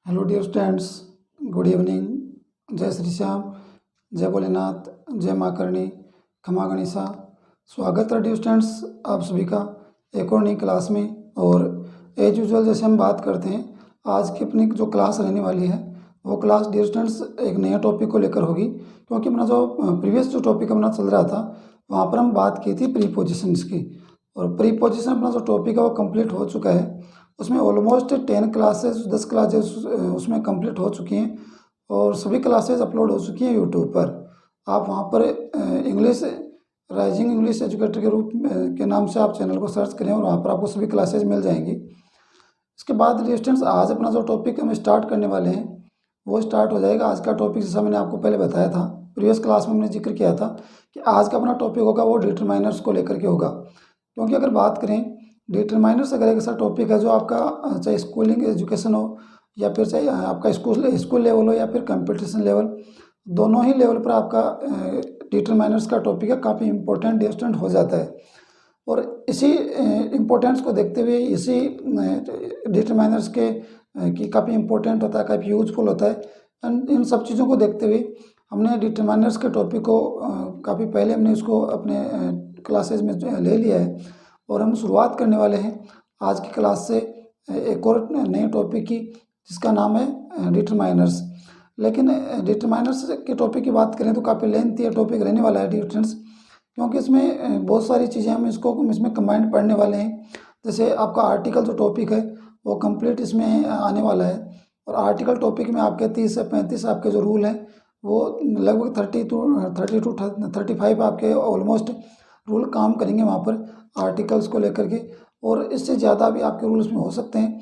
Hello dear students, good evening. जय श्री श्याम, जय भोलेनाथ, जय माँ करणी, खमा गणिसा। स्वागत है डियर स्टूडेंट्स आप सभी का एक और नई क्लास में। और एज यूजुअल जैसे हम बात करते हैं, आज की अपनी जो क्लास रहने वाली है वो क्लास डियर स्टूडेंट्स एक नया टॉपिक को लेकर होगी। क्योंकि अपना जो प्रीवियस जो टॉपिक अपना चल रहा था वहाँ पर हम बात की थी प्रीपोजिशंस की, और प्रीपोजिशन अपना जो टॉपिक है वो कंप्लीट हो चुका है। उसमें ऑलमोस्ट 10 क्लासेस 10 क्लासेस उसमें कंप्लीट हो चुकी हैं और सभी क्लासेस अपलोड हो चुकी हैं यूट्यूब पर। आप वहाँ पर इंग्लिश राइजिंग इंग्लिश एजुकेटर के रूप में के नाम से आप चैनल को सर्च करें और वहाँ पर आपको सभी क्लासेस मिल जाएंगी। इसके बाद स्टूडेंट्स आज अपना जो टॉपिक हम स्टार्ट करने वाले हैं वो स्टार्ट हो जाएगा। आज का टॉपिक जैसा मैंने आपको पहले बताया था, प्रीवियस क्लास में हमने जिक्र किया था कि आज का अपना टॉपिक होगा वो डिटरमाइनर्स को लेकर के होगा। क्योंकि अगर बात करें डिटरमाइनर्स अगर एक ऐसा टॉपिक है जो आपका चाहे स्कूलिंग एजुकेशन हो या फिर चाहे आपका स्कूल लेवल हो या फिर कंपटीशन लेवल, दोनों ही लेवल पर आपका डिटरमाइनर्स का टॉपिक है काफ़ी इंपॉर्टेंट डिस्टेंट हो जाता है। और इसी इम्पोर्टेंस को देखते हुए इसी डिटरमाइनर्स के कि काफ़ी इंपॉर्टेंट होता है, काफ़ी यूजफुल होता है। इन सब चीज़ों को देखते हुए हमने डिटरमाइनर्स के टॉपिक को काफ़ी पहले हमने इसको अपने क्लासेज में ले लिया है और हम शुरुआत करने वाले हैं आज की क्लास से एक और नए टॉपिक की जिसका नाम है डिटरमाइनर्स। लेकिन डिटरमाइनर्स के टॉपिक की बात करें तो काफ़ी लेंथी टॉपिक रहने वाला है डिस्टेंस, क्योंकि इसमें बहुत सारी चीज़ें हम इसमें कंबाइंड पढ़ने वाले हैं। जैसे आपका आर्टिकल जो टॉपिक है वो कंप्लीट इसमें आने वाला है, और आर्टिकल टॉपिक में आपके 30 से 35 आपके जो रूल हैं वो लगभग 30 टू 35 आपके ऑलमोस्ट रूल काम करेंगे वहाँ पर आर्टिकल्स को लेकर के, और इससे ज़्यादा भी आपके रूल्स में हो सकते हैं।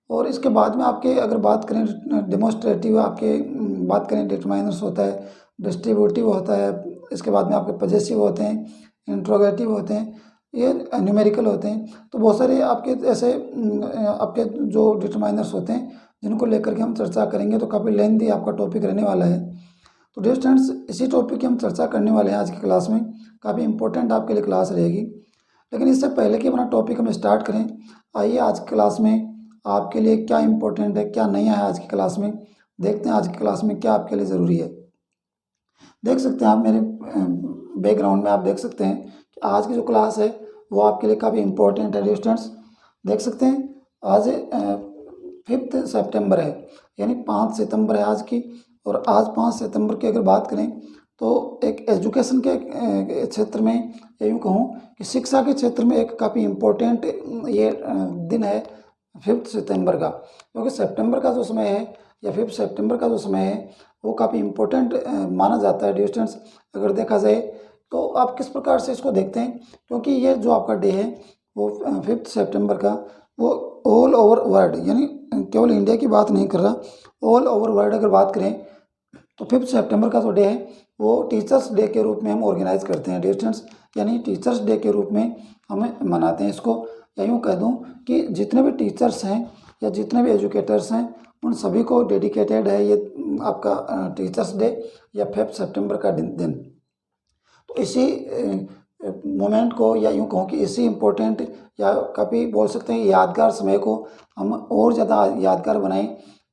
और इसके बाद में आपके अगर बात करें डेमोस्ट्रेटिव, आपके बात करें डिटरमाइनर्स होता है, डिस्ट्रीब्यूटिव होता है, इसके बाद में आपके पजेसिव होते हैं, इंट्रोगेटिव होते हैं, ये न्यूमेरिकल होते हैं। तो बहुत सारे आपके ऐसे आपके जो डिटरमाइनर्स होते हैं जिनको लेकर के हम चर्चा करेंगे, तो काफ़ी लेंथी आपका टॉपिक रहने वाला है। तो डियर स्टूडेंट्स इसी टॉपिक की हम चर्चा करने वाले हैं आज की क्लास में, काफ़ी इंपॉर्टेंट आपके लिए क्लास रहेगी। लेकिन इससे पहले कि अपना टॉपिक हम स्टार्ट करें, आइए आज की क्लास में आपके लिए क्या इंपॉर्टेंट है, क्या नया है आज की क्लास में, देखते हैं आज की क्लास में क्या आपके लिए ज़रूरी है। देख सकते हैं आप मेरे बैकग्राउंड में, आप देख सकते हैं कि आज की जो क्लास है वो आपके लिए काफ़ी इंपॉर्टेंट है डियर स्टूडेंट्स। देख सकते हैं आज 5 सितंबर है, यानी 5 सितंबर है आज की। और आज 5 सितंबर की अगर बात करें तो एक एजुकेशन के क्षेत्र में यूँ कहूँ कि शिक्षा के क्षेत्र में एक काफ़ी इम्पोर्टेंट ये दिन है 5 सितंबर का। क्योंकि सितंबर का जो समय है या 5 सितंबर का जो समय है वो काफ़ी इम्पोर्टेंट माना जाता है डियर स्टूडेंट्स। अगर देखा जाए तो आप किस प्रकार से इसको देखते हैं, क्योंकि ये जो आपका डे है वो 5 सितंबर का वो ऑल ओवर वर्ल्ड, यानी केवल इंडिया की बात नहीं कर रहा, ऑल ओवर वर्ल्ड अगर बात करें तो 5 सितंबर का जो डे है वो टीचर्स डे के रूप में हम ऑर्गेनाइज करते हैं डियर स्टूडेंट्स, यानी टीचर्स डे के रूप में हमें मनाते हैं इसको। या यूँ कह दूँ कि जितने भी टीचर्स हैं या जितने भी एजुकेटर्स हैं उन सभी को डेडिकेटेड है ये आपका टीचर्स डे या 5 सितंबर का दिन। तो इसी मोमेंट को या यूँ कहूँ कि इसी इम्पोर्टेंट या काफ़ी बोल सकते हैं यादगार समय को हम और ज़्यादा यादगार बनाएं।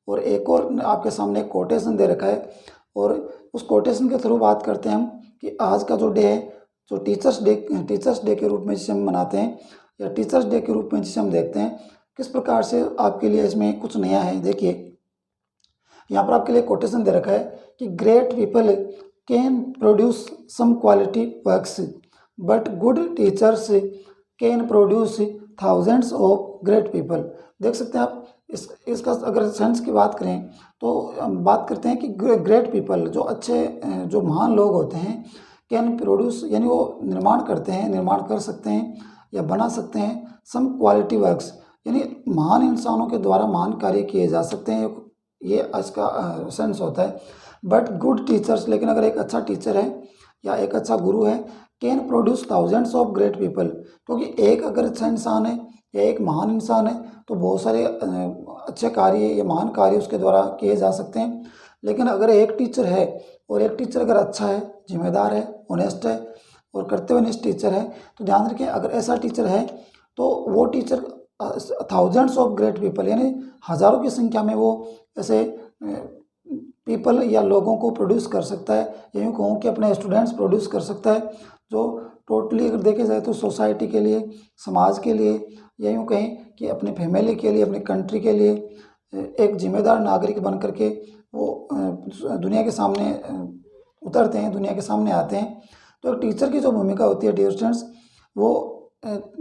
और एक और आपके सामने एक कोटेशन दे रखा है, और उस कोटेशन के थ्रू बात करते हैं हम कि आज का जो डे है जो टीचर्स डे के रूप में जिसे हम मनाते हैं या टीचर्स डे के रूप में जिसे हम देखते हैं, किस प्रकार से आपके लिए इसमें कुछ नया है। देखिए यहाँ पर आपके लिए कोटेशन दे रखा है कि great people can produce some quality works but good teachers can produce thousands of great people. देख सकते हैं आप इसका अगर सेंस की बात करें तो हम बात करते हैं कि ग्रेट पीपल जो अच्छे जो महान लोग होते हैं, कैन प्रोड्यूस यानी वो निर्माण कर सकते हैं या बना सकते हैं सम क्वालिटी वर्क्स, यानी महान इंसानों के द्वारा महान कार्य किए जा सकते हैं, ये इसका सेंस होता है। बट गुड टीचर्स, लेकिन अगर एक अच्छा टीचर है या एक अच्छा गुरु है, can produce thousands of great people, क्योंकि एक अगर अच्छा इंसान है या एक महान इंसान है तो बहुत सारे अच्छे कार्य या महान कार्य उसके द्वारा किए जा सकते हैं। लेकिन अगर एक टीचर है और एक टीचर अगर अच्छा है, जिम्मेदार है, ऑनेस्ट है और कर्तव्यनिष्ठ टीचर है, तो ध्यान रखें अगर ऐसा टीचर है तो वो teacher thousands of great people, यानी हज़ारों की संख्या में वो ऐसे पीपल या लोगों को प्रोड्यूस कर सकता है, या यूँ कहूँ कि अपने स्टूडेंट्स प्रोड्यूस कर सकता है, जो टोटली अगर देखे जाए तो सोसाइटी के लिए, समाज के लिए, या यूँ कहें कि अपनी फैमिली के लिए, अपनी कंट्री के लिए एक जिम्मेदार नागरिक बन करके वो दुनिया के सामने उतरते हैं, दुनिया के सामने आते हैं। तो एक टीचर की जो भूमिका होती है डियर स्टूडेंट्स, वो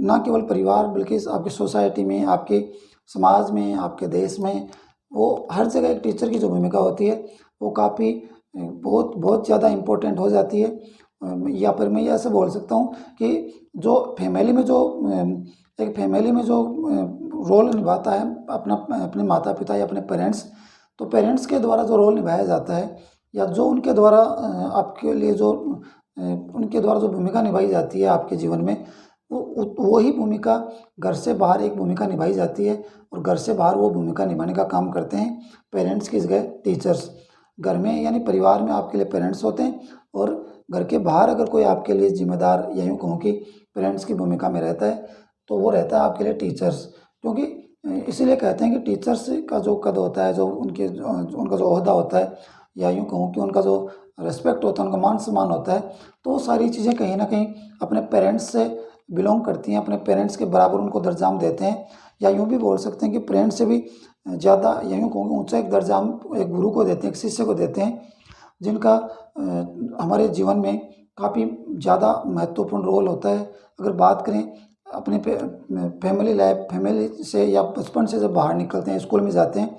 ना केवल परिवार बल्कि आपकी सोसाइटी में, आपके समाज में, आपके देश में, वो हर जगह एक टीचर की जो भूमिका होती है वो काफ़ी बहुत बहुत ज़्यादा इम्पोर्टेंट हो जाती है। या फिर मैं ये ऐसे बोल सकता हूँ कि जो फैमिली में जो एक फैमिली में जो रोल निभाता है अपना, अपने माता पिता या अपने पेरेंट्स, तो पेरेंट्स के द्वारा जो रोल निभाया जाता है, या जो उनके द्वारा आपके लिए जो उनके द्वारा जो भूमिका निभाई जाती है आपके जीवन में, वही भूमिका घर से बाहर एक भूमिका निभाई जाती है, और घर से बाहर वो भूमिका निभाने का काम करते हैं पेरेंट्स की जगह टीचर्स। घर में यानी परिवार में आपके लिए पेरेंट्स होते हैं, और घर के बाहर अगर कोई आपके लिए जिम्मेदार, या यूँ कहूँ कि पेरेंट्स की भूमिका में रहता है, तो वो रहता है आपके लिए टीचर्स। क्योंकि इसीलिए कहते हैं कि टीचर्स का जो कद होता है, जो उनका जो ओहदा होता है, या यूँ कहूँ कि उनका जो रिस्पेक्ट होता है, उनका मान सम्मान होता है, तो वो सारी चीज़ें कहीं ना कहीं अपने पेरेंट्स से बिलोंग करती हैं, अपने पेरेंट्स के बराबर उनको दर्जा हम देते हैं। या यूँ भी बोल सकते हैं कि पेरेंट्स से भी ज़्यादा, या यूँ कहूँगा ऊँचा एक दर्जा हम एक गुरु को देते हैं, एक शिष्य को देते हैं, जिनका हमारे जीवन में काफ़ी ज़्यादा महत्वपूर्ण रोल होता है। अगर बात करें अपने फैमिली लाइफ, फैमिली से या बचपन से जब बाहर निकलते हैं, स्कूल में जाते हैं,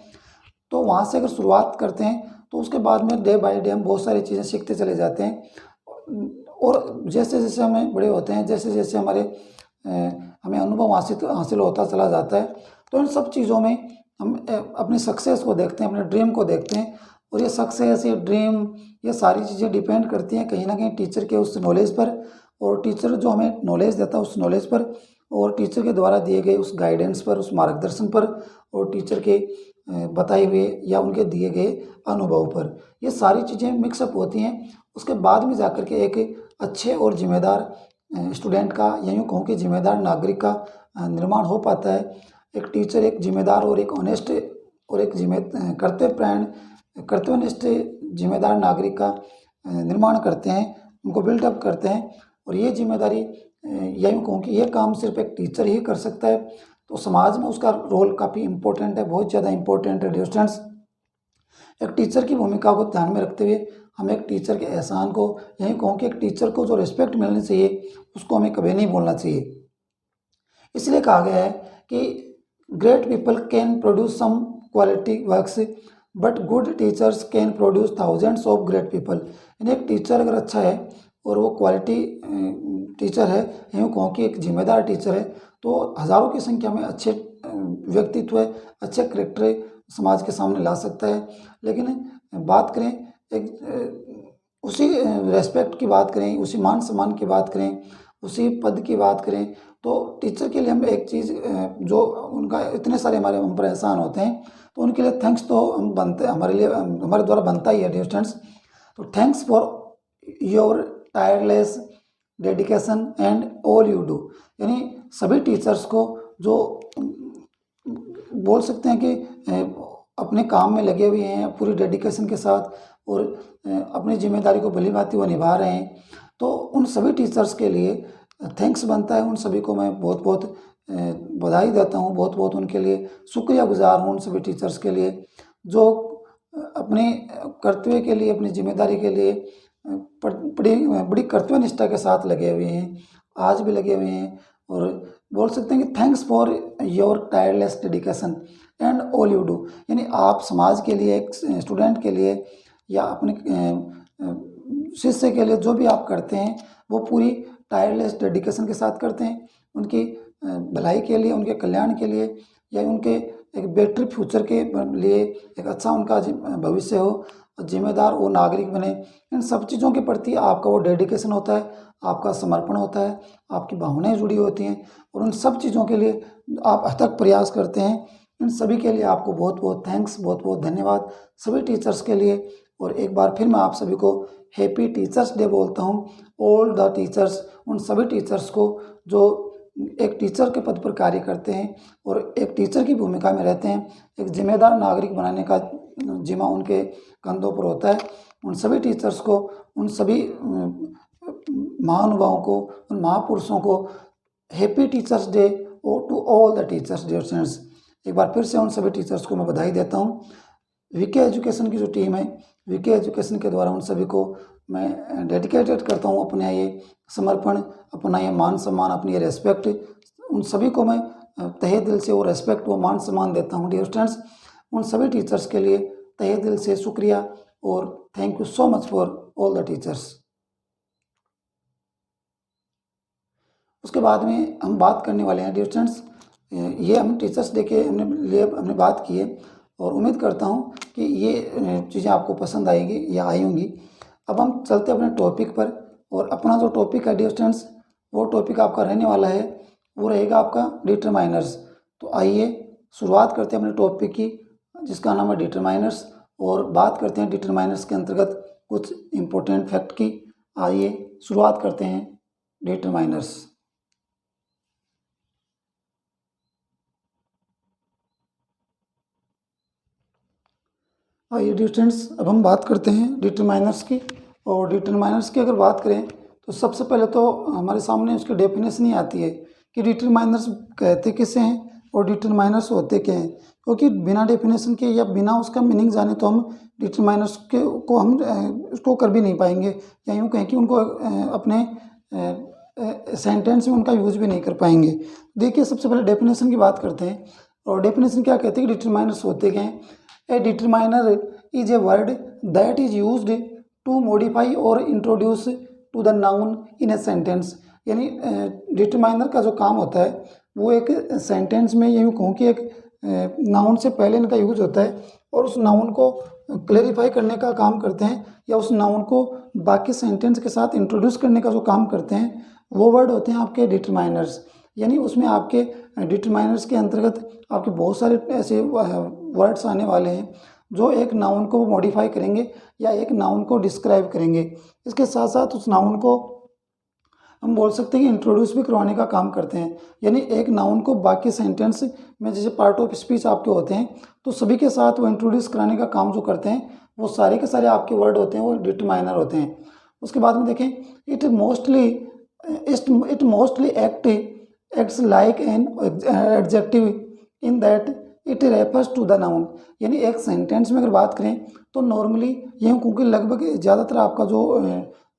तो वहाँ से अगर शुरुआत करते हैं, तो उसके बाद में डे बाय डे हम बहुत सारी चीज़ें सीखते चले जाते हैं। और जैसे जैसे हमें बड़े होते हैं, जैसे जैसे हमें अनुभव हासिल होता चला जाता है, तो इन सब चीज़ों में हम अपनी सक्सेस को देखते हैं, अपने ड्रीम को देखते हैं। और ये सक्सेस, ये ड्रीम, ये सारी चीज़ें डिपेंड करती हैं कहीं ना कहीं टीचर के उस नॉलेज पर, और टीचर जो हमें नॉलेज देता है उस नॉलेज पर, और टीचर के द्वारा दिए गए उस गाइडेंस पर, उस मार्गदर्शन पर, और टीचर के बताए हुए या उनके दिए गए अनुभव पर। ये सारी चीज़ें मिक्सअप होती हैं, उसके बाद में जाकर के एक अच्छे और जिम्मेदार स्टूडेंट का, या यूँ कहूँ कि जिम्मेदार नागरिक का निर्माण हो पाता है। एक टीचर एक जिम्मेदार और एक ऑनेस्ट और एक कर्तव्यनिष्ठ जिम्मेदार नागरिक का निर्माण करते हैं, उनको बिल्डअप करते हैं। और ये जिम्मेदारी, या यूँ कहूँ कि ये काम सिर्फ एक टीचर ही कर सकता है, तो समाज में उसका रोल काफ़ी इम्पोर्टेंट है, बहुत ज़्यादा इम्पोर्टेंट है डियर स्टूडेंट्स। एक टीचर की भूमिका को ध्यान में रखते हुए हम एक टीचर के एहसान को, यही कहूँ कि एक टीचर को जो रिस्पेक्ट मिलनी चाहिए उसको हमें कभी नहीं भूलना चाहिए। इसलिए कहा गया है कि great people can produce some quality works, but good teachers can produce thousands of great people. यानी एक टीचर अगर अच्छा है और वो क्वालिटी टीचर है, यूँ कहूँ कि एक जिम्मेदार टीचर है, तो हज़ारों की संख्या में अच्छे व्यक्तित्व, अच्छे करेक्टर समाज के सामने ला सकता है। लेकिन बात करें एक उसी रेस्पेक्ट की बात करें, उसी मान सम्मान की बात करें, उसी पद की बात करें, तो टीचर के लिए हम एक चीज़ जो उनका इतने सारे हमारे हम पर एहसान होते हैं, तो उनके लिए थैंक्स तो हम बनते, हमारे लिए हमारे द्वारा बनता ही है डियर स्टूडेंट्स। तो thanks for your tireless dedication and all you do. यानी सभी टीचर्स को जो बोल सकते हैं कि अपने काम में लगे हुए हैं पूरी डेडिकेशन के साथ, और अपनी जिम्मेदारी को भली भांति वो निभा रहे हैं, तो उन सभी टीचर्स के लिए थैंक्स बनता है। उन सभी को मैं बहुत बहुत बधाई देता हूँ, बहुत बहुत उनके लिए शुक्रिया गुजार हूँ, उन सभी टीचर्स के लिए जो अपने कर्तव्य के लिए, अपनी जिम्मेदारी के लिए बड़ी कर्तव्यनिष्ठा के साथ लगे हुए हैं, आज भी लगे हुए हैं। और बोल सकते हैं कि thanks for your tireless dedication and all you do. यानी आप समाज के लिए, एक स्टूडेंट के लिए, या अपने शिष्य के लिए जो भी आप करते हैं वो पूरी टायरलेस डेडिकेशन के साथ करते हैं, उनकी भलाई के लिए, उनके कल्याण के लिए, या उनके एक बेटर फ्यूचर के लिए, एक अच्छा उनका भविष्य हो, जिम्मेदार वो नागरिक बने। इन सब चीज़ों के प्रति आपका वो डेडिकेशन होता है, आपका समर्पण होता है, आपकी भावनाएं जुड़ी होती हैं, और उन सब चीज़ों के लिए आप अथक प्रयास करते हैं। इन सभी के लिए आपको बहुत बहुत थैंक्स, बहुत बहुत धन्यवाद सभी टीचर्स के लिए। और एक बार फिर मैं आप सभी को हैप्पी टीचर्स डे बोलता हूँ। ऑल द टीचर्स, उन सभी टीचर्स को जो एक टीचर के पद पर कार्य करते हैं और एक टीचर की भूमिका में रहते हैं, एक जिम्मेदार नागरिक बनाने का जिम्मा उनके कंधों पर होता है। उन सभी टीचर्स को, उन सभी महानुभावों को, उन महापुरुषों को happy teachers day to all the teachers dear students. एक बार फिर से उन सभी टीचर्स को मैं बधाई देता हूँ। वीके एजुकेशन की जो टीम है, वीके एजुकेशन के द्वारा उन सभी को मैं डेडिकेटेड करता हूँ अपना ये समर्पण, अपना ये मान सम्मान, अपनी ये रेस्पेक्ट। उन सभी को मैं तहे दिल से वो रेस्पेक्ट, वो मान सम्मान देता हूँ डियर स्टूडेंट्स। उन सभी टीचर्स के लिए तहे दिल से शुक्रिया और thank you so much for all the teachers. उसके बाद में हम बात करने वाले हैं डियर स्टूडेंट्स, ये हम टीचर्स डे के हमने बात की है और उम्मीद करता हूँ कि ये चीज़ें आपको पसंद आएगी या आई होंगी। अब हम चलते हैं अपने टॉपिक पर, और अपना जो टॉपिक है डियर स्टूडेंट्स, वो टॉपिक आपका रहने वाला है, वो रहेगा आपका डिटरमाइनर्स। तो आइए शुरुआत करते हैं अपने टॉपिक की, जिसका नाम है डिटरमाइनर्स, और बात करते हैं डिटरमाइनर्स के अंतर्गत कुछ इम्पोर्टेंट फैक्ट की। आइए शुरुआत करते हैं डिटरमाइनर्स। आइए डियर स्टूडेंट्स, अब हम बात करते हैं डिटरमाइनर्स की। और डिटरमाइनर्स की अगर बात करें तो सबसे पहले तो हमारे सामने उसकी डेफिनेशन ही आती है कि डिटरमाइनर्स कहते किसे हैं और डिटरमाइनर्स होते क्या हैं। क्योंकि बिना डेफिनेशन के या बिना उसका मीनिंग जाने तो हम डिटरमाइनर्स के को हम उसको कर भी नहीं पाएंगे, या यूँ कहें कि उनको अपने सेंटेंस में उनका यूज़ भी नहीं कर पाएंगे। देखिए, सबसे पहले डेफिनेशन की बात करते हैं। और डेफिनेशन क्या कहते हैं कि डिटरमाइनर्स होते क्या हैं। A determiner is a word that is used to modify or introduce to the noun in a sentence। यानी डिटरमाइनर का जो काम होता है वो एक सेंटेंस में, यूँ कहूँ कि एक नाउन से पहले इनका यूज होता है और उस नाउन को क्लेरिफाई करने का काम करते हैं, या उस नाउन को बाकी सेंटेंस के साथ इंट्रोड्यूस करने का जो काम करते हैं, वो वर्ड होते हैं आपके डिटरमाइनर्स। यानी उसमें आपके डिटरमाइनर्स के अंतर्गत आपके बहुत सारे ऐसे वर्ड्स आने वाले हैं जो एक नाउन को मॉडिफाई करेंगे या एक नाउन को डिस्क्राइब करेंगे। इसके साथ साथ उस नाउन को हम बोल सकते हैं कि इंट्रोड्यूस भी करवाने का काम करते हैं। यानी एक नाउन को बाकी सेंटेंस में, जैसे पार्ट ऑफ स्पीच आपके होते हैं, तो सभी के साथ वो इंट्रोड्यूस कराने का काम जो करते हैं, वो सारे के सारे आपके वर्ड होते हैं, वो डिटरमाइनर होते हैं। उसके बाद में देखें, it mostly acts like an adjective in that it refers to the noun. यानी एक सेंटेंस में अगर बात करें तो नॉर्मली ये, क्योंकि लगभग ज़्यादातर आपका जो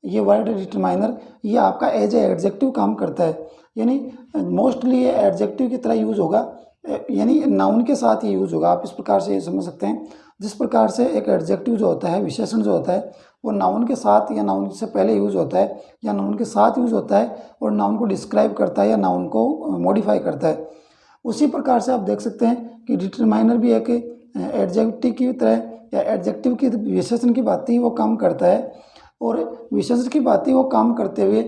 ये वर्ड है डिटरमाइनर, ये आपका एज ए एडजेक्टिव काम करता है। यानी मोस्टली ये एडजेक्टिव की तरह यूज़ होगा, यानी नाउन के साथ ये यूज़ होगा। आप इस प्रकार से ये समझ सकते हैं, जिस प्रकार से एक एडजेक्टिव जो होता है, विशेषण जो होता है, वो नाउन के साथ या नाउन से पहले यूज़ होता है या नाउन के साथ यूज़ होता है और नाउन को डिस्क्राइब करता है या नाउन को मॉडिफाई करता है। उसी प्रकार से आप देख सकते हैं कि डिटरमाइनर भी एक एडजेक्टिव की तरह या एडजेक्टिव की विशेषण की बात ही वो काम करता है, और विशेषण की बात ही वो काम करते हुए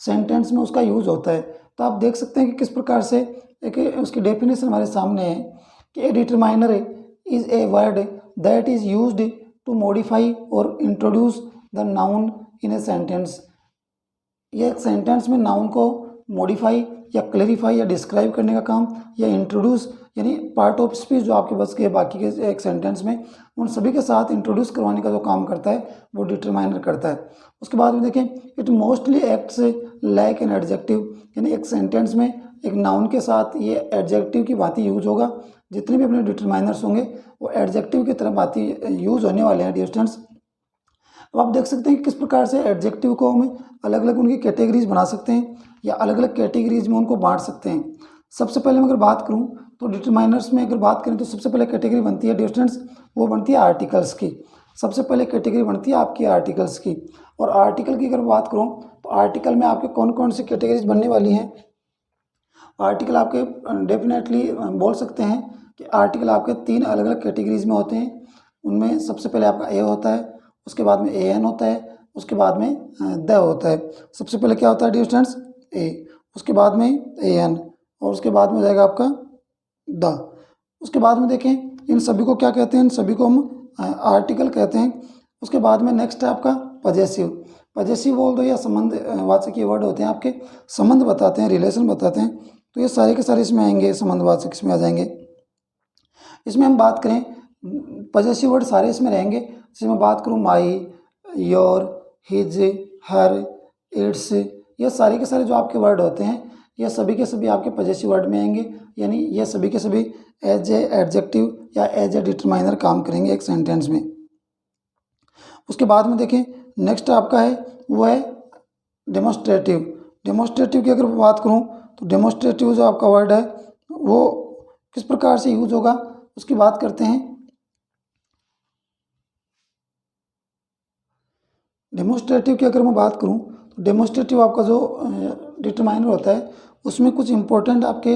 सेंटेंस में उसका यूज़ होता है। तो आप देख सकते हैं कि किस प्रकार से एक उसकी डेफिनेशन हमारे सामने है कि a determiner is a word that is used to modify or introduce the noun in a sentence. यह एक सेंटेंस में नाउन को मॉडिफाई या क्लेरिफाई या डिस्क्राइब करने का काम, या इंट्रोड्यूस यानी पार्ट ऑफ स्पीच जो आपके बस के बाकी के एक सेंटेंस में, उन सभी के साथ इंट्रोड्यूस करवाने का जो काम करता है वो डिटरमाइनर करता है। उसके बाद में देखें, it mostly acts like an adjective. यानी एक सेंटेंस में एक नाउन के साथ ये एडजेक्टिव की बात यूज होगा। जितने भी अपने डिटरमाइनर्स होंगे वो एडजेक्टिव की तरह बात यूज होने वाले हैं डियर स्टूडेंट्स। तो आप देख सकते हैं कि किस प्रकार से एडजेक्टिव को हम अलग अलग उनकी कैटेगरीज बना सकते हैं या अलग अलग कैटेगरीज में उनको बांट सकते हैं। सबसे पहले मैं अगर बात करूं तो डिटरमाइनर्स में अगर बात करें तो सबसे पहले कैटेगरी बनती है डियर स्टूडेंट्स, वो बनती है आर्टिकल्स की। सबसे पहले कैटेगरी बनती है आपकी आर्टिकल्स की। और आर्टिकल की अगर बात करूँ तो आर्टिकल में आपके कौन कौन सी कैटेगरीज बनने वाली हैं। आर्टिकल आपके डेफिनेटली बोल सकते हैं कि आर्टिकल आपके 3 अलग अलग कैटेगरीज में होते हैं। उनमें सबसे पहले आपका ए होता है, उसके बाद में ए एन होता है, उसके बाद में द होता है। सबसे पहले क्या होता है डियर स्टूडेंट्स, ए, उसके बाद में ए एन, और उसके बाद में हो जाएगा आपका द। उसके बाद में देखें इन सभी को क्या कहते हैं, इन सभी को हम आर्टिकल कहते हैं। उसके बाद में नेक्स्ट है आपका पजेसिव। पजेसिव बोल दो या संबंध वाचक ये वर्ड होते हैं आपके संबंध बताते हैं, रिलेशन बताते हैं, तो ये सारे के सारे इसमें आएंगे, संबंधवाचक इसमें आ जाएंगे। इसमें हम बात करें पजेसिव वर्ड सारे इसमें रहेंगे। जैसे मैं बात करूँ माई, योर, हिज, हर, इट्स, ये सारे के सारे जो आपके वर्ड होते हैं ये सभी के सभी आपके पजेसिव वर्ड में आएंगे, यानी ये सभी के सभी एज ए एडजेक्टिव या एज ए डिटरमाइनर काम करेंगे एक सेंटेंस में। उसके बाद में देखें नेक्स्ट आपका है वो है डेमोस्ट्रेटिव। डेमोस्ट्रेटिव की अगर मैं बात करूं तो डेमोस्ट्रेटिव जो आपका वर्ड है वो किस प्रकार से यूज होगा उसकी बात करते हैं। डेमोस्ट्रेटिव की अगर मैं बात करूं तो डेमोस्ट्रेटिव आपका जो डिटरमाइनर होता है उसमें कुछ इंपॉर्टेंट आपके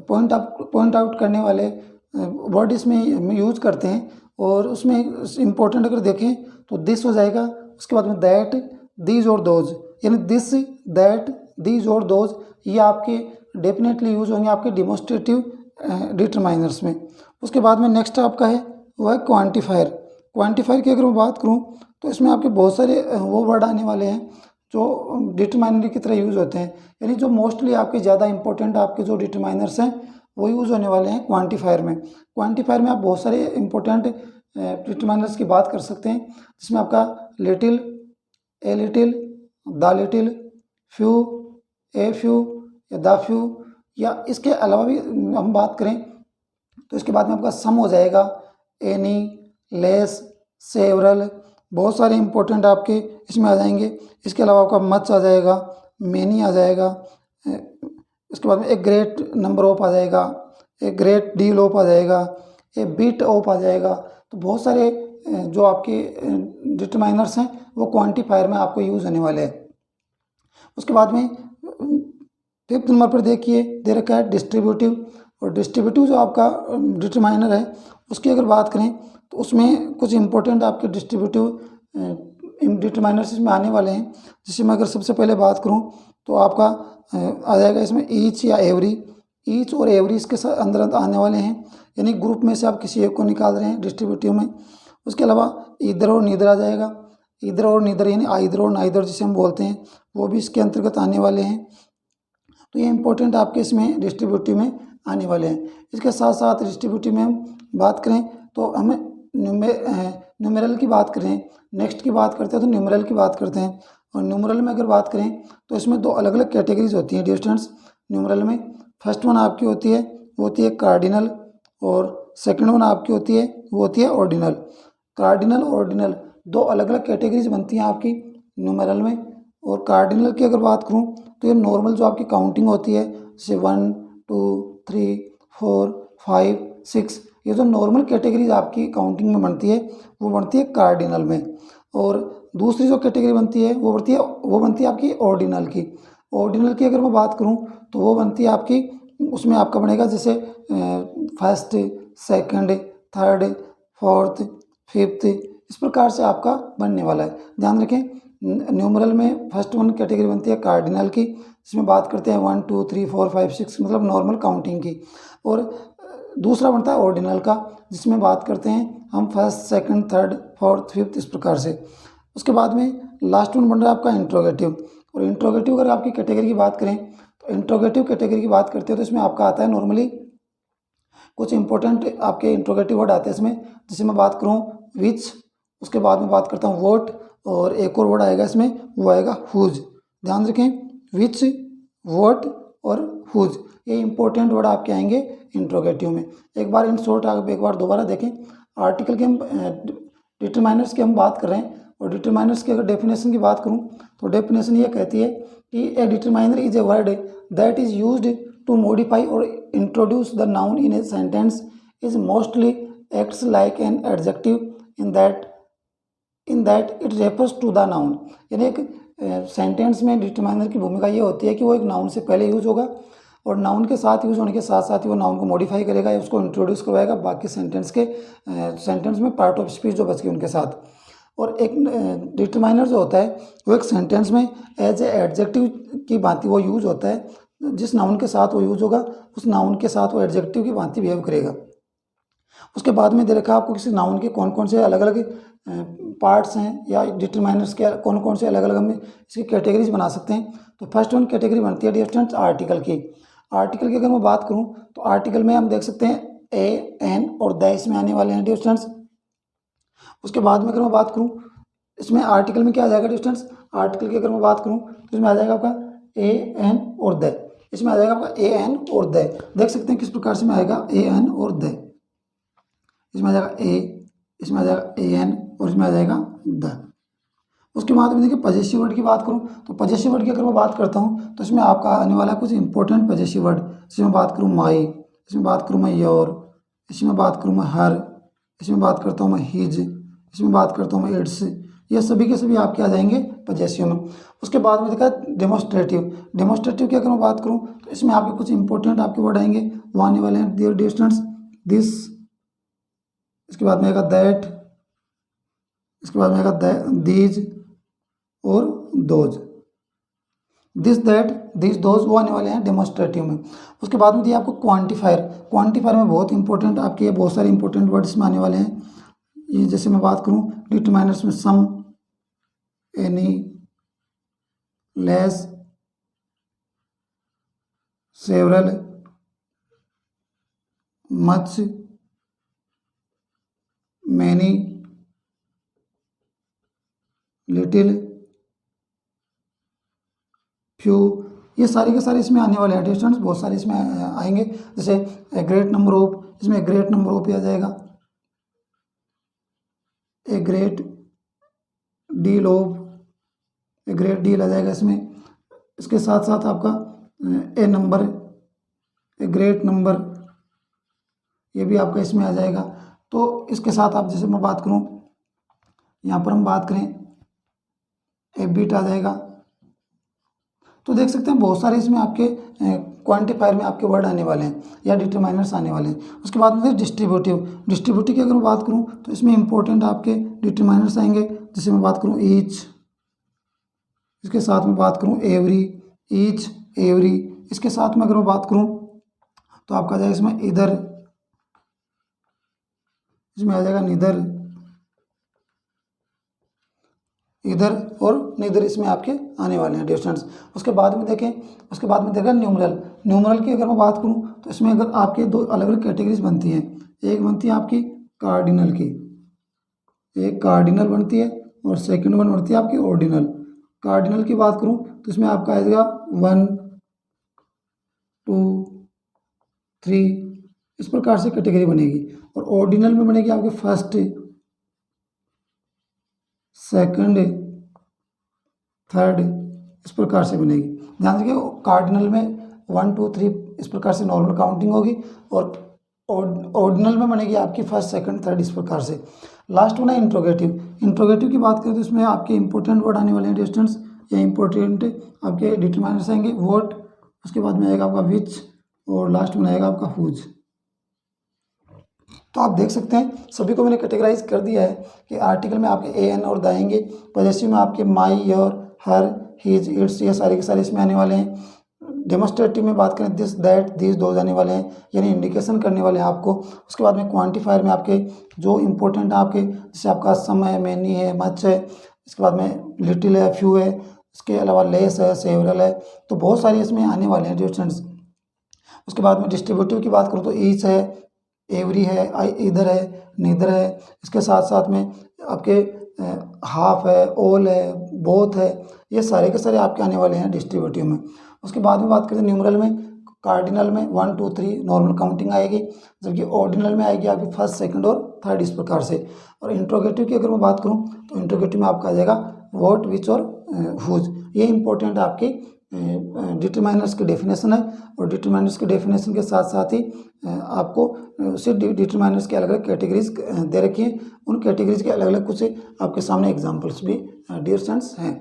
पॉइंट आउट करने वाले वर्ड इसमें यूज करते हैं, और उसमें इंपॉर्टेंट अगर देखें तो दिस हो जाएगा, उसके बाद में दैट, दीज और दोज, यानी दिस, दैट, दीज और दोज ये आपके डेफिनेटली यूज होंगे आपके डेमोस्ट्रेटिव डिटरमाइनर्स में। उसके बाद में नेक्स्ट आपका है वो है क्वांटिफायर। क्वांटिफायर की अगर मैं बात करूं तो इसमें आपके बहुत सारे वो वर्ड आने वाले हैं जो डिटरमाइनर की तरह यूज़ होते हैं, यानी जो मोस्टली आपके ज़्यादा इंपॉर्टेंट आपके जो डिटरमाइनर्स हैं वो यूज़ होने वाले हैं क्वांटिफायर में। क्वांटिफायर में आप बहुत सारे इंपॉर्टेंट डिटरमाइनर्स की बात कर सकते हैं, जिसमें आपका little, a little, the little, few, a few या द फ्यू, या इसके अलावा भी हम बात करें तो इसके बाद में आपका सम हो जाएगा, एनी, लेस, सेवरल, बहुत सारे इंपॉर्टेंट आपके इसमें आ जाएंगे। इसके अलावा आपका मच आ जाएगा, मेनी आ जाएगा, इसके बाद में एक ग्रेट नंबर ऑफ आ जाएगा, एक ग्रेट डील ऑफ आ जाएगा, एक बिट ऑफ आ जाएगा। तो बहुत सारे जो आपके डिटरमाइनर्स हैं वो क्वांटिफायर में आपको यूज़ होने वाले हैं। उसके बाद में फिफ्थ नंबर पर देखिए दे रखा है डिस्ट्रीब्यूटिव, और डिस्ट्रीब्यूटिव जो आपका डिटरमाइनर है उसकी अगर बात करें तो उसमें कुछ इंपॉर्टेंट आपके डिस्ट्रीब्यूटिव डिटरमाइनर्स इसमें आने वाले हैं। जिससे मैं अगर सबसे पहले बात करूं तो आपका आ जाएगा इसमें ईच या एवरी। ईच और एवरी इसके साथ अंदर आने वाले हैं, यानी ग्रुप में से आप किसी एक को निकाल रहे हैं डिस्ट्रीब्यूटिव में। उसके अलावा इधर और नीदर आ जाएगा, इधर और नीदर यानी आइदर और नाइदर जिसे हम बोलते हैं वो भी इसके अंतर्गत आने वाले हैं। तो ये इंपॉर्टेंट आपके इसमें डिस्ट्रीब्यूटिव में आने वाले हैं। इसके साथ साथ डिस्ट्रीब्यूटिव में हम बात करें तो हमें न्यूमेरल की बात करें, नेक्स्ट की बात करते हैं तो न्यूमेरल की बात करते हैं। और न्यूमेरल में अगर बात करें तो इसमें दो अलग अलग कैटेगरीज होती हैं डियर स्टूडेंट्स न्यूमेरल में। फर्स्ट वन आपकी होती है वो होती है कार्डिनल, और सेकंड वन आपकी होती है वो होती है ऑर्डिनल। कार्डिनल और ऑर्डिनल दो अलग अलग कैटेगरीज बनती हैं आपकी न्यूमेरल में। और कार्डिनल की अगर बात करूं तो ये नॉर्मल जो आपकी काउंटिंग होती है जैसे 1 2 3 4 5 6, ये जो नॉर्मल कैटेगरीज आपकी काउंटिंग में बनती है वो बनती है कार्डिनल में। और दूसरी जो कैटेगरी बनती है वो बनती है आपकी ऑर्डिनल की। ऑर्डिनल की अगर मैं बात करूं तो वो बनती है आपकी, उसमें आपका बनेगा जैसे first, second, third, fourth, fifth, इस प्रकार से आपका बनने वाला है। ध्यान रखें न्यूमरल में फर्स्ट वन कैटेगरी बनती है कार्डिनल की, जिसमें बात करते हैं 1 2 3 4 5 6 मतलब नॉर्मल काउंटिंग की। और दूसरा बनता है ऑर्डिनल का, जिसमें बात करते हैं हम first, second, third, fourth, fifth, इस प्रकार से। उसके बाद में लास्ट वन बन रहा है आपका इंट्रोगेटिव। और इंट्रोगेटिव अगर आपकी कैटेगरी की बात करें तो इंट्रोगेटिव कैटेगरी की बात करते हैं तो इसमें आपका आता है नॉर्मली कुछ इंपॉर्टेंट आपके इंट्रोगेटिव वर्ड आते हैं इसमें। जैसे मैं बात करूँ विच, उसके बाद में बात करता हूँ वोट, और एक और वर्ड आएगा इसमें वो आएगा हुज। ध्यान रखें विच, वोट और हुज ये इंपॉर्टेंट वर्ड आपके आएंगे इंट्रोगेटिव में। एक बार इन शॉर्ट आप एक बार दोबारा देखें। आर्टिकल के हम डिटरमाइनर्स की हम बात कर रहे हैं, और डिटरमाइनर्स की अगर डेफिनेशन की बात करूं तो डेफिनेशन ये कहती है कि a determiner is a word that is used to modify or introduce the noun in a sentence, is mostly acts like an adjective in that it refers to the noun. यानी एक sentence में determiner की भूमिका ये होती है कि वो एक नाउन से पहले यूज होगा, और नाउन के साथ यूज होने के साथ साथ ही वो नाउन को मॉडिफाई करेगा या उसको इंट्रोड्यूस करवाएगा बाकी सेंटेंस में पार्ट ऑफ स्पीच जो बच गई उनके साथ। और एक डिटरमाइनर जो होता है वो एक सेंटेंस में एज ए एडजेक्टिव की भांति वो यूज होता है। जिस नाउन के साथ वो यूज होगा उस नाउन के साथ वो एडजेक्टिव की भांति बिहेव करेगा। उसके बाद में दे रखा है आपको किसी नाउन के कौन कौन से अलग अलग पार्ट्स हैं या डिटरमाइनर्स के कौन कौन से अलग अलग हम इसकी कैटेगरीज बना सकते हैं। तो फर्स्ट वन कैटेगरी बनती है डियर स्टूडेंट्स आर्टिकल की। आर्टिकल की अगर मैं बात करूं तो आर्टिकल में हम देख सकते हैं ए एन और द इसमें आने वाले हैं डियर स्टूडेंट्स। उसके बाद में अगर मैं बात करूं इसमें आर्टिकल में क्या आ जाएगा डियर स्टूडेंट्स, आर्टिकल की अगर मैं बात करूं तो इसमें आ जाएगा आपका ए एन और द, इसमें आ जाएगा आपका ए एन और द। देख सकते हैं किस प्रकार से में आएगा ए एन और द, इसमें आ जाएगा ए, इसमें आ जाएगा ए एन और इसमें आ जाएगा द। उसके बाद में देखिए पजेसिव वर्ड की बात करूं तो पजेसिव वर्ड की अगर मैं बात करता हूं तो इसमें आपका आने वाला कुछ इंपॉर्टेंट पजेसिव वर्ड, इसमें बात करूं माई, इसमें बात करूं मैं योर, इसमें बात करूं मैं हर, इसमें बात करता हूं मैं हिज, इसमें बात करता हूं मैं इट्स, ये सभी के सभी आपके आ जाएंगे पजेसिव में। उसके बाद में देखा डेमोस्ट्रेटिव, डेमोस्ट्रेटिव की अगर मैं बात करूं तो इसमें आपके कुछ इंपॉर्टेंट आपके वर्ड आएंगे, वो आने वाले हैं डियर स्टूडेंट्स दिस, इसके बाद में आएगा दैट, इसके बाद में आएगा दीज और those, this that this those वो आने वाले हैं डेमोस्ट्रेटिव में। उसके बाद में दिया आपको क्वांटिफायर, क्वांटिफायर में बहुत इंपॉर्टेंट आपके बहुत सारे इंपॉर्टेंट वर्ड्स में आने वाले हैं। ये जैसे मैं बात करूं डिटरमाइनर्स में some, any, less, several, much, many, little, few, ये सारे के सारे इसमें आने वाले हैं स्टूडेंट्स, बहुत सारे इसमें आएंगे। जैसे ए ग्रेट नंबर ऑफ, इसमें ए ग्रेट नंबर ऑफ आ जाएगा, a great deal of, a great deal आ जाएगा इसमें। इसके साथ साथ आपका a number, a great number, ये भी आपका इसमें आ जाएगा। तो इसके साथ आप जैसे मैं बात करूं यहाँ पर हम बात करें ए बीट आ जाएगा। तो देख सकते हैं बहुत सारे इसमें आपके क्वांटिफायर में आपके वर्ड आने वाले हैं या डिटरमाइनर्स आने वाले हैं। उसके बाद में डिस्ट्रीब्यूटिव, डिस्ट्रीब्यूटिव की अगर मैं बात करूं तो इसमें इंपॉर्टेंट आपके डिटरमाइनर्स आएंगे। जैसे मैं बात करूं ईच, इसके साथ में बात करूं एवरी, ईच एवरी, इसके साथ में अगर मैं बात करूं तो आपका आ जाएगा इसमें इधर, इसमें आ जाएगा निधर, इधर और निधर इसमें आपके आने वाले हैं डियर स्टूडेंट्स। उसके बाद में देखें, उसके बाद में देखा न्यूमरल, न्यूमरल की अगर मैं बात करूं तो इसमें अगर आपके दो अलग अलग कैटेगरीज बनती हैं, एक बनती है आपकी कार्डिनल की, एक कार्डिनल बनती है और सेकंड वन बनती है आपकी ऑर्डिनल। कार्डिनल की बात करूं तो इसमें आपका आएगा 1 2 3, इस प्रकार से कैटेगरी बनेगी। और ऑर्डिनल में बनेगी आपकी फर्स्ट, सेकंड, थर्ड, इस प्रकार से बनेगी। ध्यान रखिए कार्डिनल में 1 2 3 इस प्रकार से नॉर्मल काउंटिंग होगी और ऑर्डिनल में बनेगी आपकी फर्स्ट सेकंड थर्ड इस प्रकार से। लास्ट वन है इंट्रोगेटिव, इंट्रोगेटिव की बात करें तो इसमें आपके इंपॉर्टेंट वर्ड आने वाले हैं डिस्टेंस या इंपॉर्टेंट आपके डिटरमाइनर्स आएंगे व्हाट, उसके बाद में आएगा आपका विच और लास्ट में आएगा आपका हुज। तो आप देख सकते हैं सभी को मैंने कैटेगराइज कर दिया है कि आर्टिकल में आपके ए एन और द आएंगे, पॉजेसिव में आपके माई, योर, हर, हिज, इट्स, ये सारे के सारे इसमें आने वाले हैं। डेमोस्ट्रेटिव में बात करें दिस, दैट, दिस, दोज आने वाले हैं, यानी इंडिकेशन करने वाले हैं आपको। उसके बाद में क्वांटिफायर में आपके जो इंपॉर्टेंट आपके जैसे आपका सम है, मैनी है, मच है, इसके बाद में लिटिल है, फ्यू है, इसके अलावा लेस है, सेवरल है, तो बहुत सारे इसमें आने वाले हैं डिस्टेंस। उसके बाद में डिस्ट्रीब्यूटिव की बात करूँ तो ईच है, एवरी है, इधर है, नीदर है, इसके साथ साथ में आपके हाफ है, ऑल है, बोथ है, ये सारे के सारे आपके आने वाले हैं डिस्ट्रीब्यूटिव में। उसके बाद में बात करें न्यूमरल में, कार्डिनल में 1 2 3 नॉर्मल काउंटिंग आएगी, जबकि ऑर्डिनल में आएगी आपकी फर्स्ट सेकंड और थर्ड इस प्रकार से। और इंट्रोगेटिव की अगर मैं बात करूं तो इंट्रोगेटिव में आपका आ जाएगा व्हाट, विच और हुज। ये इंपॉर्टेंट आपके डिटरमाइनर्स की डेफिनेशन है और डिटरमाइनर्स के डेफिनेशन के साथ साथ ही आपको सिर्फ डिटरमाइनर्स के अलग अलग कैटेगरीज दे रखी हैं, उन कैटेगरीज के अलग अलग कुछ आपके सामने एग्जांपल्स भी डियर स्टूडेंट्स हैं।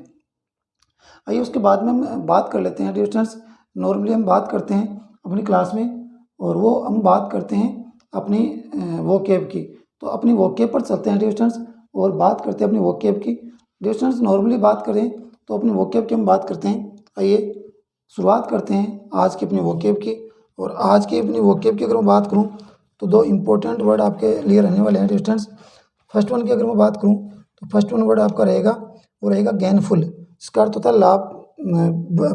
आइए उसके बाद में हम बात कर लेते हैं डियर स्टूडेंट्स। नॉर्मली हम बात करते हैं अपनी क्लास में और वो हम बात करते हैं अपनी वोकेब की, तो अपनी वोकेब पर चलते हैं डियर स्टूडेंट्स और बात करते हैं अपनी वोकेब की। डियर स्टूडेंट्स नॉर्मली बात करें तो अपनी वोकेब की हम बात करते हैं। आइए शुरुआत करते हैं आज की अपनी वोकेब की। और आज की अपनी वोकेब की अगर मैं बात करूं तो दो इम्पोर्टेंट वर्ड आपके लिए रहने वाले हैं स्टूडेंट्स। फर्स्ट वन की अगर मैं बात करूँ तो फर्स्ट वन वर्ड आपका रहेगा वो रहेगा गेनफुल। इसका अर्थ होता है लाभ,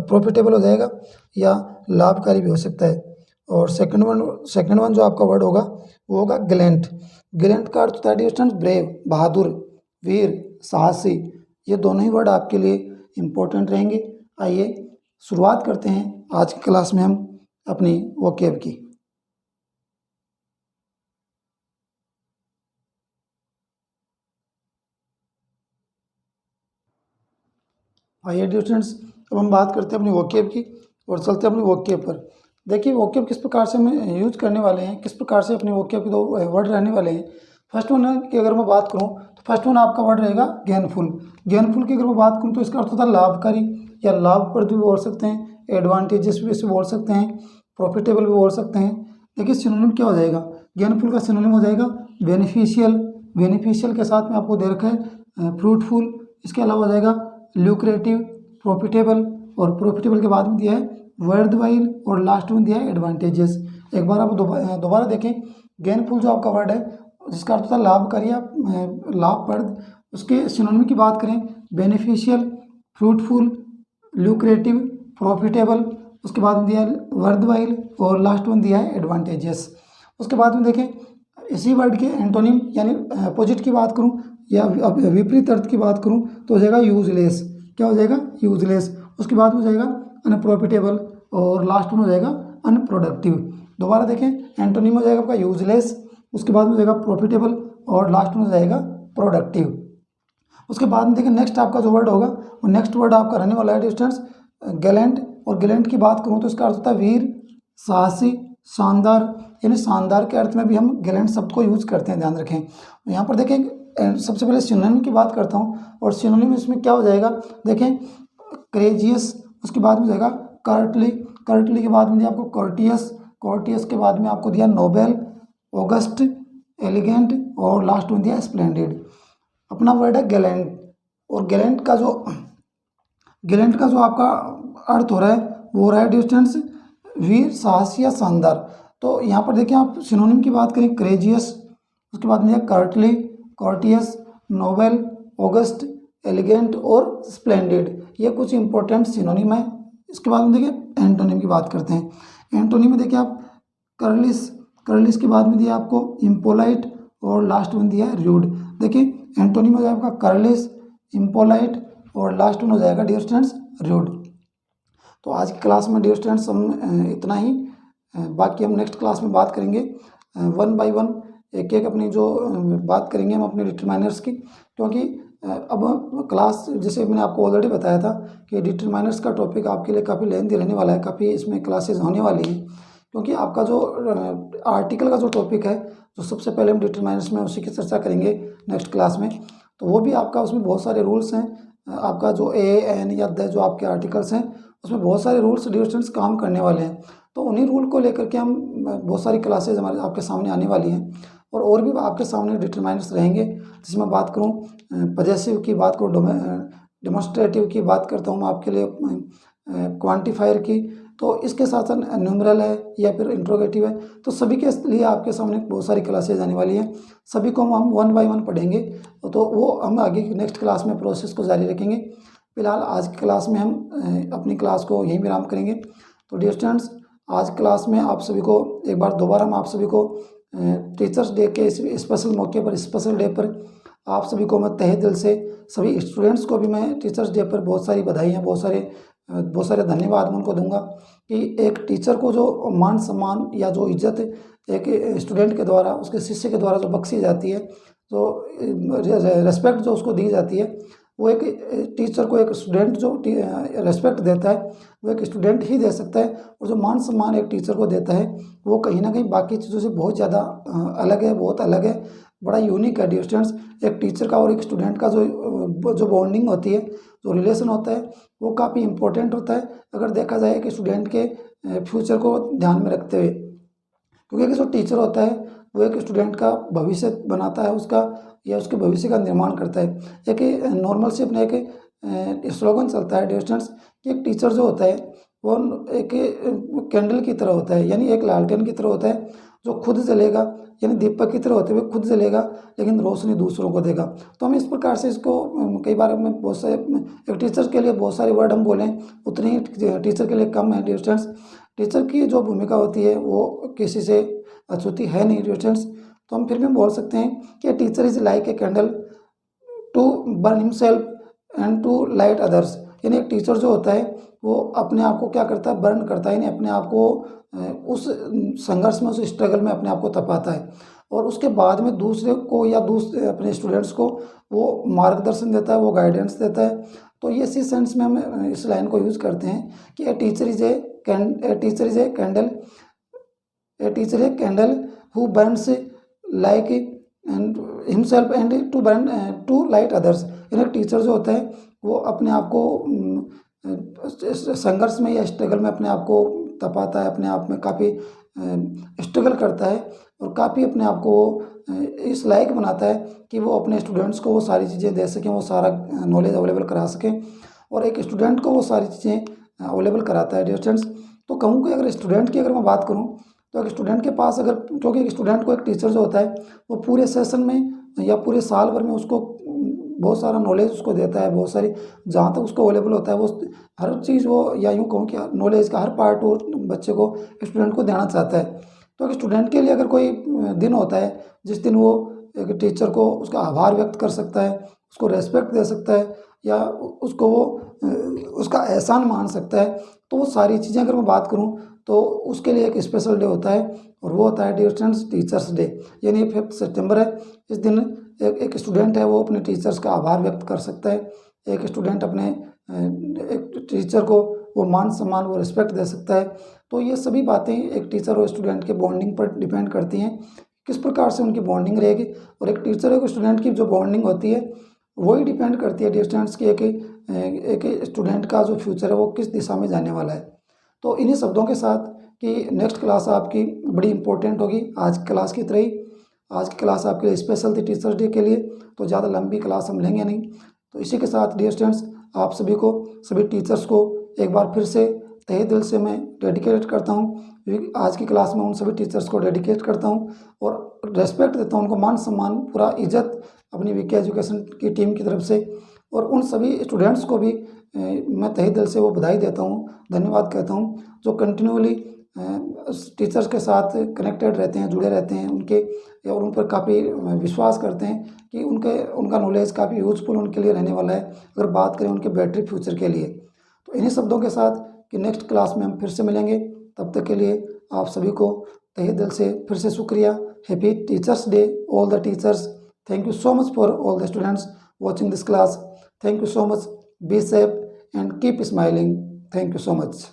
प्रॉफिटेबल हो जाएगा या लाभकारी भी हो सकता है। और सेकंड वन जो आपका वर्ड होगा वो होगा ग्लेंट। ग्लेंट का अर्थ होता है स्टूडेंट्स ब्रेव, बहादुर, वीर, साहसी। ये दोनों ही वर्ड आपके लिए इम्पोर्टेंट रहेंगे। आइए शुरुआत करते हैं आज की क्लास में हम अपनी वोकैब की। आइए डियर स्टूडेंट्स, अब हम बात करते हैं अपनी वोकैब की और चलते हैं अपनी वोकैब पर। देखिए वोकैब किस प्रकार से हम यूज करने वाले हैं, किस प्रकार से अपनी वोकैब के दो वर्ड रहने वाले हैं। फर्स्ट वन की अगर मैं बात करूं तो फर्स्ट वन आपका वर्ड रहेगा गेनफुल। गेनफुल की अगर मैं बात करूं तो इसका अर्थ होता है लाभकारी या लाभप्रद भी बोल सकते हैं, एडवांटेजेस भी इसे बोल सकते हैं, प्रॉफिटेबल भी बोल सकते हैं। देखिए सिनोनिम क्या हो जाएगा, गेनफुल का सिनोनिम हो जाएगा बेनिफिशियल। बेनिफिशियल के साथ में आपको दे रखा है फ्रूटफुल। इसके अलावा हो जाएगा ल्यूक्रेटिव, प्रॉफिटेबल, और प्रॉफिटेबल के बाद में दिया है वर्थवाइल, और लास्ट में दिया है एडवांटेजेस। एक बार आप दोबारा देखें, गेनफुल जो आपका वर्ड है जिसका अर्थ होता है लाभकारी या लाभप्रद, उसके सिनोनिम की बात करें बेनिफिशियल, फ्रूटफुल, ल्यूक्रेटिव, प्रॉफिटेबल, उसके बाद में दिया है वर्थवाइल, और लास्ट में दिया है एडवांटेजेस। उसके बाद में देखें इसी वर्ड के एंटोनिम यानी अपोजिट की बात करूं या विपरीत अर्थ की बात करूं तो हो जाएगा यूजलेस। क्या हो जाएगा, यूजलेस। उसके बाद हो जाएगा अनप्रॉफिटेबल, और लास्ट में हो जाएगा अनप्रोडक्टिव। दोबारा देखें, एंटोनिम हो जाएगा आपका यूजलेस, उसके बाद हो जाएगा प्रॉफिटेबल, और लास्ट में हो जाएगा प्रोडक्टिव। उसके बाद में देखिए नेक्स्ट आपका जो वर्ड होगा वो नेक्स्ट वर्ड आपका रहने वाला है डिस्टेंस गैलेंट। और गैलेंट की बात करूँ तो इसका अर्थ होता है वीर, साहसी, शानदार। यानी शानदार के अर्थ में भी हम गैलेंट शब्द को यूज करते हैं, ध्यान रखें। यहाँ पर देखें सबसे पहले सिनोनिम की बात करता हूँ, और सिनोनिम इसमें क्या हो जाएगा, देखें करेजियस, उसके बाद में जाएगा कर्टली, कर्टली के बाद में दिया आपको कॉर्टियस, कॉर्टियस के बाद में आपको दिया नोबेल, ऑगस्ट, एलिगेंट, और लास्ट में दिया स्प्लेंडेड। अपना वर्ड है गैलेंट, और गैलेंट का जो आपका अर्थ हो रहा है वो हो रहा है डिस्टेंस वीर, साहसी या शानदार। तो यहाँ पर देखिए आप सिनोनिम की बात करें करेजियस, उसके बाद में कर्टली, कॉर्टियस, नोबेल, ऑगस्ट, एलिगेंट और स्प्लेंडेड। ये कुछ इंपॉर्टेंट सिनोनिम है। इसके बाद में देखिए एंटोनिम की बात करते हैं। एंटोनिम में देखिए आप करलिस, करलिस के बाद में दिया आपको इम्पोलाइट, और लास्ट में दिया है र्यूड। देखिए एंटोनिम हो जाएगा आपका करलिस, इम्पोलाइट, और लास्ट में हो जाएगा डियर स्टूडेंट्स र्यूड। तो आज की क्लास में डियर स्टूडेंट्स हम इतना ही, बाकी हम नेक्स्ट क्लास में बात करेंगे वन बाय वन, एक एक अपनी जो बात करेंगे हम अपने डिटरमाइनर्स की। क्योंकि अब क्लास जैसे मैंने आपको ऑलरेडी बताया था कि डिटरमाइनर्स का टॉपिक आपके लिए काफ़ी लेंथी रहने वाला है, काफ़ी इसमें क्लासेस होने वाली हैं। क्योंकि आपका जो आर्टिकल का जो टॉपिक है जो सबसे पहले हम डिटरमाइनर्स में उसी की चर्चा करेंगे नेक्स्ट क्लास में, तो वो भी आपका उसमें बहुत सारे रूल्स हैं। आपका जो ए एन या द जो आपके आर्टिकल्स हैं उसमें बहुत सारे रूल्स डियर स्टूडेंट्स काम करने वाले हैं। तो उन्हीं रूल को लेकर के हम बहुत सारी क्लासेज हमारे आपके सामने आने वाली हैं, और भी आपके सामने डिटरमाइनर्स रहेंगे। जिसमें बात करूँ पजेसिव की, बात करूँ डेमोन्स्ट्रेटिव की, बात करता हूँ मैं आपके लिए क्वांटिफायर की, तो इसके साथ साथ न्यूमरल है या फिर इंट्रोगेटिव है। तो सभी के लिए आपके सामने बहुत सारी क्लासेज आने वाली हैं, सभी को हम वन बाय वन पढ़ेंगे। तो वो हम आगे नेक्स्ट क्लास में प्रोसेस को जारी रखेंगे। फिलहाल आज की क्लास में हम अपनी क्लास को यहीं विराम करेंगे। तो डियर स्टूडेंट्स, आज क्लास में आप सभी को एक बार दोबारा हम आप सभी को टीचर्स डे के इस स्पेशल मौके पर, स्पेशल डे पर आप सभी को मैं तहे दिल से, सभी स्टूडेंट्स को भी मैं टीचर्स डे पर बहुत सारी बधाइयाँ, बहुत सारे धन्यवाद मैं उनको दूंगा कि एक टीचर को जो मान सम्मान या जो इज्जत एक स्टूडेंट के द्वारा, उसके शिष्य के द्वारा जो बख्शी जाती है, जो रेस्पेक्ट जो उसको दी जाती है, वो एक टीचर को एक स्टूडेंट जो रेस्पेक्ट देता है वो एक स्टूडेंट ही दे सकता है। और जो मान सम्मान एक टीचर को देता है वो कहीं ना कहीं बाकी चीज़ों से बहुत ज़्यादा अलग है, बहुत अलग है, बड़ा यूनिक है डियर स्टूडेंट्स। एक टीचर का और एक स्टूडेंट का जो बॉन्डिंग होती है, जो रिलेशन होता है, वो काफ़ी इंपॉर्टेंट होता है अगर देखा जाए कि स्टूडेंट के फ्यूचर को ध्यान में रखते हुए। क्योंकि जो टीचर होता है वो एक स्टूडेंट का भविष्य बनाता है, उसका या उसके भविष्य का निर्माण करता है। एक नॉर्मल से अपने एक स्लोगन चलता है डियर स्टूडेंट्स कि एक टीचर जो होता है वो एक कैंडल की तरह होता है, यानी एक लालटेन की तरह होता है जो खुद जलेगा, यानी दीपक की तरह होते हुए खुद जलेगा लेकिन रोशनी दूसरों को देगा। तो हम इस प्रकार से इसको कई बार में बहुत सारे एक टीचर के लिए बहुत सारे वर्ड हम बोलें उतने ही टीचर के लिए कम है डियर स्टूडेंट्स। टीचर की जो भूमिका होती है वो किसी से अछूती है नहीं डियर स्टूडेंट्स। तो हम फिर भी बोल सकते हैं कि teacher is like a candle to burn himself and to light others. यानी एक टीचर जो होता है वो अपने आप को क्या करता है, बर्न करता है, यानी अपने आप को उस संघर्ष में, उस स्ट्रगल में अपने आप को तपाता है और उसके बाद में दूसरे को या दूसरे अपने स्टूडेंट्स को वो मार्गदर्शन देता है, वो गाइडेंस देता है। तो ये इसी सेंस में हम इस लाइन को यूज़ करते हैं कि a teacher is a candle, a teacher a candle who burns like and himself and to burn to light others. यानी टीचर जो होता है वो अपने आप को संघर्ष में या स्ट्रगल में अपने आप को तपाता है, अपने आप में काफ़ी स्ट्रगल करता है और काफ़ी अपने आप को इस लायक बनाता है कि वो अपने स्टूडेंट्स को वो सारी चीज़ें दे सकें, वो सारा नॉलेज अवेलेबल करा सकें और एक स्टूडेंट को वो सारी चीज़ें अवेलेबल कराता है डियर स्टूडेंट्स। तो कहूँ कि अगर स्टूडेंट की अगर मैं बात करूँ तो एक स्टूडेंट के पास अगर, क्योंकि एक स्टूडेंट को एक टीचर जो होता है वो पूरे सेशन में या पूरे साल भर में उसको बहुत सारा नॉलेज उसको देता है, बहुत सारी जहाँ तक उसको अवेलेबल होता है वो हर चीज़ वो, या यूँ कहूँ कि नॉलेज का हर पार्ट वो बच्चे को, स्टूडेंट को देना चाहता है। तो एक स्टूडेंट के लिए अगर कोई दिन होता है जिस दिन वो एक टीचर को उसका आभार व्यक्त कर सकता है, उसको रेस्पेक्ट दे सकता है या उसको वो उसका एहसान मान सकता है, तो वो सारी चीज़ें अगर मैं बात करूँ तो उसके लिए एक स्पेशल डे होता है और वो होता है डियर स्टूडेंट्स टीचर्स डे। यानी 5 सितंबर है, इस दिन एक स्टूडेंट है वो अपने टीचर्स का आभार व्यक्त कर सकता है। एक स्टूडेंट अपने एक टीचर को वो मान सम्मान, वो रिस्पेक्ट दे सकता है। तो ये सभी बातें एक टीचर और स्टूडेंट के बॉन्डिंग पर डिपेंड करती हैं, किस प्रकार से उनकी बॉन्डिंग रहेगी। और एक टीचर और स्टूडेंट की जो बॉन्डिंग होती है वही डिपेंड करती है डियर स्टूडेंट्स की एक स्टूडेंट का जो फ्यूचर है वो किस दिशा में जाने वाला है। तो इन्हीं शब्दों के साथ कि नेक्स्ट क्लास आपकी बड़ी इंपॉर्टेंट होगी आज की क्लास की तरह ही। आज की क्लास आपके लिए स्पेशल थी टीचर्स डे के लिए, तो ज़्यादा लंबी क्लास हम लेंगे नहीं। तो इसी के साथ डियर स्टूडेंट्स आप सभी को, सभी टीचर्स को एक बार फिर से तहे दिल से मैं डेडिकेट करता हूँ। आज की क्लास में उन सभी टीचर्स को डेडिकेट करता हूँ और रेस्पेक्ट देता हूँ, उनको मान सम्मान, पूरा इज्जत अपनी विके एजुकेशन की टीम की तरफ से। और उन सभी स्टूडेंट्स को भी मैं तहे दिल से वो बधाई देता हूँ, धन्यवाद कहता हूँ, जो कंटिन्यूअली टीचर्स के साथ कनेक्टेड रहते हैं, जुड़े रहते हैं उनके, और उन पर काफ़ी विश्वास करते हैं कि उनका नॉलेज काफ़ी यूजफुल उनके लिए रहने वाला है अगर बात करें उनके बेटर फ्यूचर के लिए। तो इन्हीं शब्दों के साथ कि नेक्स्ट क्लास में हम फिर से मिलेंगे, तब तक के लिए आप सभी को तहे दिल से फिर से शुक्रिया। Happy teachers day all the teachers. Thank you so much for all the students watching this class. Thank you so much. Be safe and keep smiling. Thank you so much.